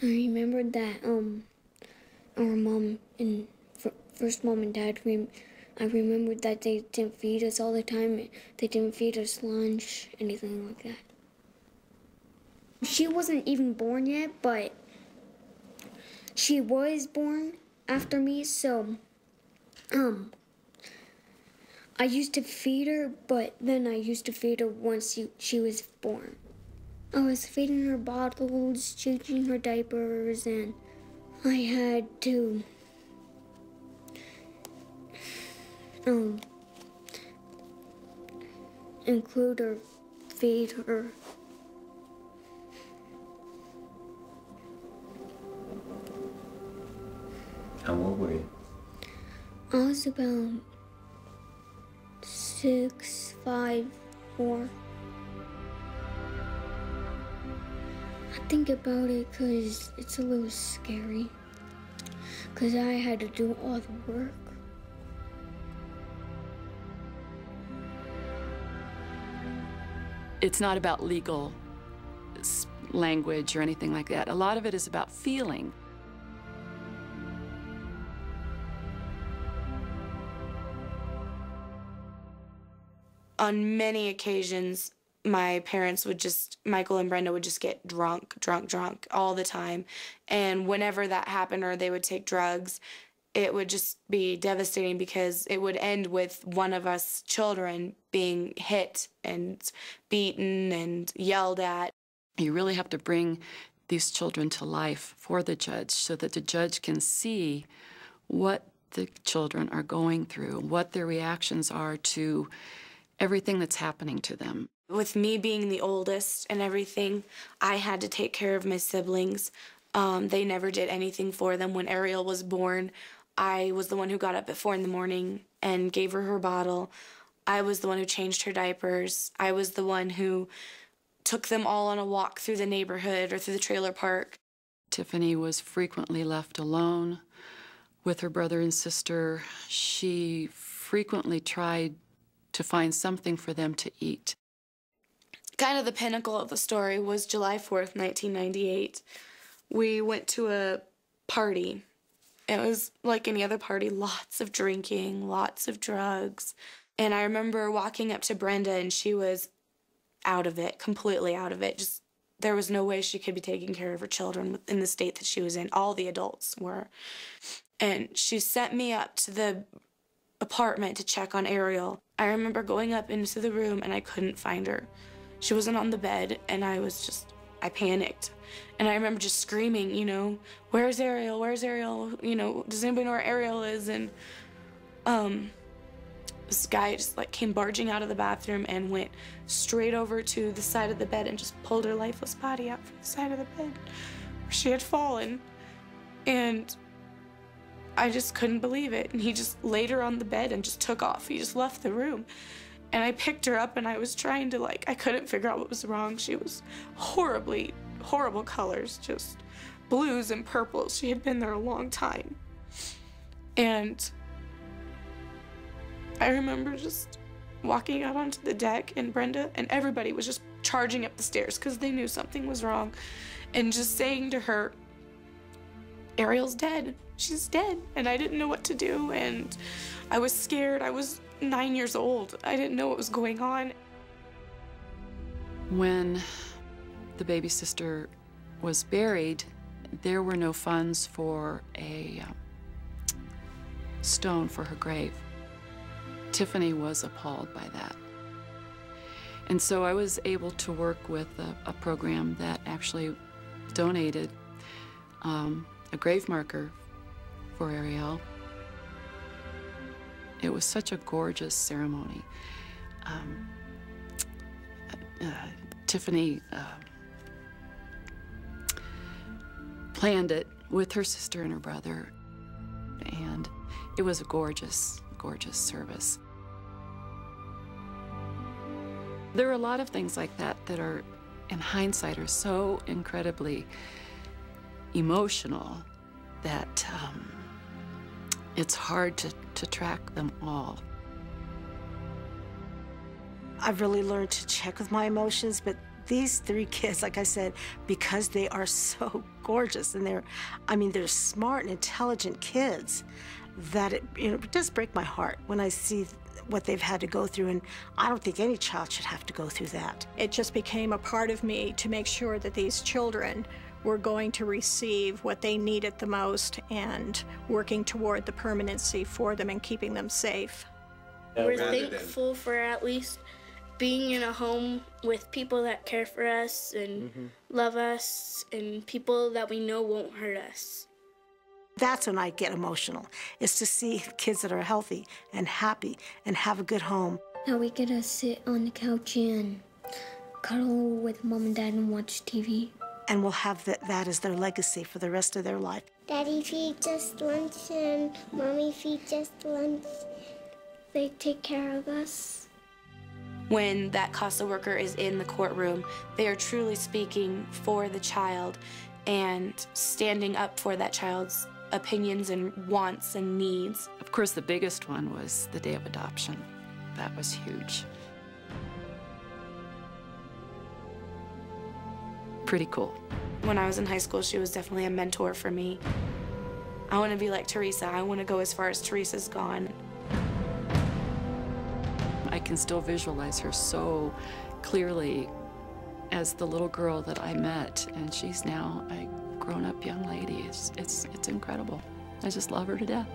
I remember that our mom and first mom and dad. I remembered that they didn't feed us all the time. They didn't feed us lunch, anything like that. She wasn't even born yet, but she was born after me, so I used to feed her, but then I used to feed her once she was born. I was feeding her bottles, changing her diapers, and I had to include her, feed her. How old were you? I was about 6, 5, 4. I think about it because it's a little scary, because I had to do all the work. It's not about legal language or anything like that. A lot of it is about feeling. On many occasions, my parents would Michael and Brenda would just get drunk all the time. And whenever that happened or they would take drugs, it would just be devastating because it would end with one of us children being hit and beaten and yelled at. You really have to bring these children to life for the judge so that the judge can see what the children are going through, what their reactions are to everything that's happening to them. With me being the oldest and everything, I had to take care of my siblings. They never did anything for them. When Ariel was born, I was the one who got up at 4 in the morning and gave her her bottle. I was the one who changed her diapers. I was the one who took them all on a walk through the neighborhood or through the trailer park. Tiffany was frequently left alone with her brother and sister. She frequently tried to find something for them to eat. Kind of the pinnacle of the story was July 4th, 1998. We went to a party. It was like any other party, lots of drinking, lots of drugs. And I remember walking up to Brenda, and she was out of it, completely out of it. Just, there was no way she could be taking care of her children in the state that she was in. All the adults were. And she sent me up to the apartment to check on Ariel. I remember going up into the room, and I couldn't find her. She wasn't on the bed, and I panicked. And I remember just screaming, you know, "Where's Ariel? Where's Ariel? You know, does anybody know where Ariel is?" And this guy just like came barging out of the bathroom and went straight over to the side of the bed and just pulled her lifeless body out from the side of the bed where she had fallen. And I just couldn't believe it. And he just laid her on the bed and just took off. He just left the room. And I picked her up, and I was trying to, I couldn't figure out what was wrong. She was horrible colors, just blues and purples. She had been there a long time. And I remember just walking out onto the deck, and Brenda and everybody was just charging up the stairs because they knew something was wrong, and just saying to her, "Ariel's dead. She's dead." And I didn't know what to do, and I was scared. I was 9 years old. I didn't know what was going on. When the baby sister was buried, there were no funds for a stone for her grave. Tiffany was appalled by that. And so I was able to work with a program that actually donated a grave marker for Ariel. It was such a gorgeous ceremony. Tiffany planned it with her sister and her brother, and it was a gorgeous, gorgeous service. There are a lot of things like that that are, in hindsight, are so incredibly emotional that it's hard to track them all. I've really learned to check with my emotions, but These 3 kids, like I said, because they are so gorgeous and they're smart and intelligent kids, that it does break my heart when I see what they've had to go through, and I don't think any child should have to go through that. It just became a part of me to make sure that these children were going to receive what they needed the most, and working toward the permanency for them and keeping them safe. We're thankful for at least being in a home with people that care for us and love us, and people that we know won't hurt us. That's when I get emotional, is to see kids that are healthy and happy and have a good home. Now we get to sit on the couch and cuddle with Mom and Dad and watch TV. And we'll have that as their legacy for the rest of their life. Daddy feeds us lunch and Mommy feeds us lunch. They take care of us. When that CASA worker is in the courtroom, they are truly speaking for the child and standing up for that child's opinions and wants and needs. Of course, the biggest one was the day of adoption. That was huge. Pretty cool. When I was in high school, she was definitely a mentor for me. I want to be like Teresa. I want to go as far as Teresa's gone. I can still visualize her so clearly as the little girl that I met, and she's now a grown-up young lady. It's incredible. I just love her to death.